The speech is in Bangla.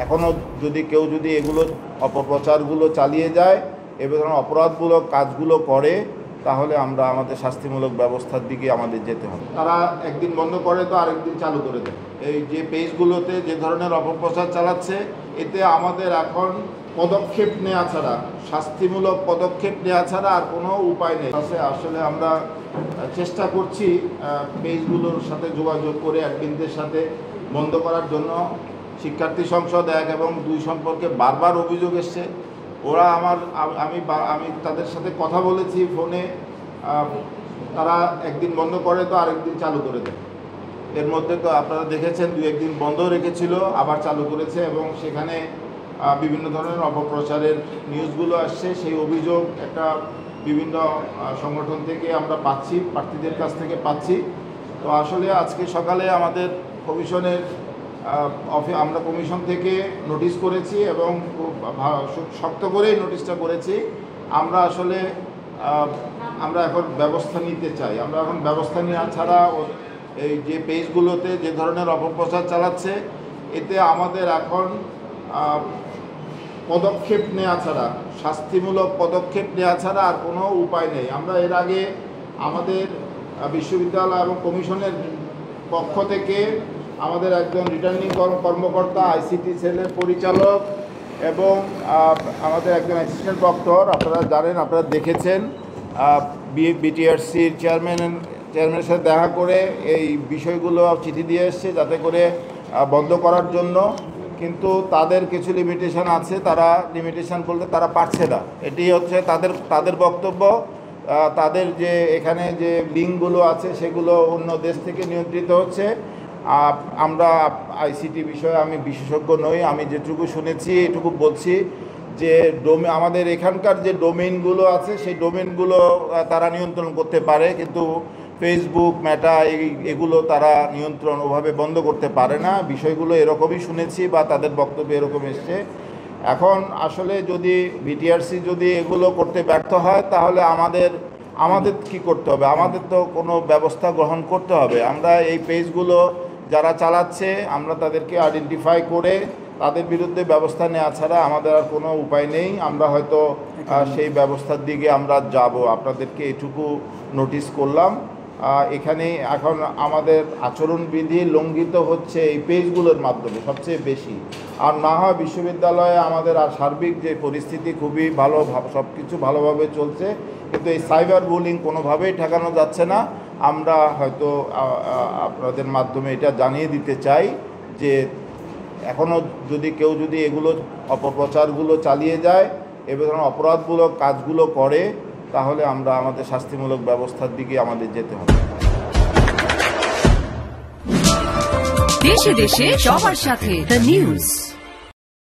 এখনও যদি এগুলো অপপ্রচারগুলো চালিয়ে যায়, এ ধরনের অপরাধমূলক কাজগুলো করে, তাহলে আমরা আমাদের শাস্তিমূলক ব্যবস্থার দিকে আমাদের যেতে হবে। তারা একদিন বন্ধ করে তো আরেকদিন চালু করে দেয়। এই যে পেজগুলোতে যে ধরনের অপপ্রচার চালাচ্ছে, এতে আমাদের এখন পদক্ষেপ নেওয়া ছাড়া, শাস্তিমূলক পদক্ষেপ নেওয়া ছাড়া আর কোনো উপায় নেই। আসলে আমরা চেষ্টা করছি পেজগুলোর সাথে যোগাযোগ করে অ্যাডমিনদের সাথে বন্ধ করার জন্য। শিক্ষার্থী সংসদ 1 এবং 2 সম্পর্কে বারবার অভিযোগ এসছে। ওরা আমি তাদের সাথে কথা বলেছি ফোনে, তারা একদিন বন্ধ করে তো আরেকদিন চালু করে দেয়। এর মধ্যে তো আপনারা দেখেছেন 2-1 দিন বন্ধ রেখেছিল, আবার চালু করেছে, এবং সেখানে বিভিন্ন ধরনের অপপ্রচারের নিউজগুলো আসছে। সেই অভিযোগ একটা বিভিন্ন সংগঠন থেকে আমরা পাচ্ছি, প্রার্থীদের কাছ থেকে পাচ্ছি। তো আসলে আজকে সকালে আমাদের কমিশনের আমরা কমিশন থেকে নোটিশ করেছি, এবং শক্ত করেই নোটিশটা করেছি। আমরা এখন ব্যবস্থা নিতে চাই। আমরা এখন ব্যবস্থা নেওয়া ছাড়া এই যে পেজগুলোতে যে ধরনের অপপ্রচার চালাচ্ছে, এতে আমাদের এখন পদক্ষেপ নেওয়া ছাড়া, শাস্তিমূলক পদক্ষেপ নেওয়া ছাড়া আর কোনো উপায় নেই। আমরা এর আগে আমাদের বিশ্ববিদ্যালয় এবং কমিশনের পক্ষ থেকে আমাদের একজন রিটার্নিং কর্মকর্তা, আইসিটি সেলের পরিচালক এবং আমাদের একজন অ্যাসিস্ট্যান্ট প্রক্টর, আপনারা জানেন, আপনারা দেখেছেন, বিটিআরসির চেয়ারম্যানের সাথে দেখা করে এই বিষয়গুলো চিঠি দিয়ে এসছে যাতে করে বন্ধ করার জন্য। কিন্তু তাদের কিছু লিমিটেশন আছে, তারা লিমিটেশন বলতে তারা পারছে না। এটি হচ্ছে তাদের বক্তব্য। তাদের যে এখানে যে লিঙ্কগুলো আছে সেগুলো অন্য দেশ থেকে নিয়ন্ত্রিত হচ্ছে। আমরা আইসিটি বিষয়ে আমি বিশেষজ্ঞ নই, আমি যেটুকু শুনেছি এটুকু বলছি যে আমাদের এখানকার যে ডোমেইনগুলো আছে সেই ডোমেইনগুলো তারা নিয়ন্ত্রণ করতে পারে, কিন্তু ফেসবুক, মেটা এগুলো তারা নিয়ন্ত্রণ ওভাবে বন্ধ করতে পারে না। বিষয়গুলো এরকমই শুনেছি বা তাদের বক্তব্য এরকম এসছে। এখন আসলে যদি বিটিআরসি যদি এগুলো করতে ব্যর্থ হয়, তাহলে আমাদের কি করতে হবে? আমাদের তো কোনো ব্যবস্থা গ্রহণ করতে হবে। আমরা এই পেজগুলো যারা চালাচ্ছে, আমরা তাদেরকে আইডেন্টিফাই করে তাদের বিরুদ্ধে ব্যবস্থা নেওয়া ছাড়া আমাদের আর কোনো উপায় নেই। আমরা হয়তো সেই ব্যবস্থার দিকে আমরা যাব। আপনাদেরকে এটুকু নোটিশ করলাম। এখানে এখন আমাদের আচরণবিধি লঙ্ঘিত হচ্ছে এই পেজগুলোর মাধ্যমে সবচেয়ে বেশি। আর না হয় বিশ্ববিদ্যালয়ে আমাদের আর সার্বিক যে পরিস্থিতি খুবই ভালো, সব কিছু ভালোভাবে চলছে, কিন্তু এই সাইবার বুলিং কোনোভাবেই ঠেকানো যাচ্ছে না। আমরা হয়তো আপনাদের মাধ্যমে এটা জানিয়ে দিতে চাই যে এখনও যদি এগুলো অপপ্রচারগুলো চালিয়ে যায়, এ ধরনের অপরাধমূলক কাজগুলো করে, তাহলে আমরা আমাদের শাস্তিমূলক ব্যবস্থার দিকে আমাদের যেতে হবে। দেশে দেশে সবার সাথে দ্য নিউজ।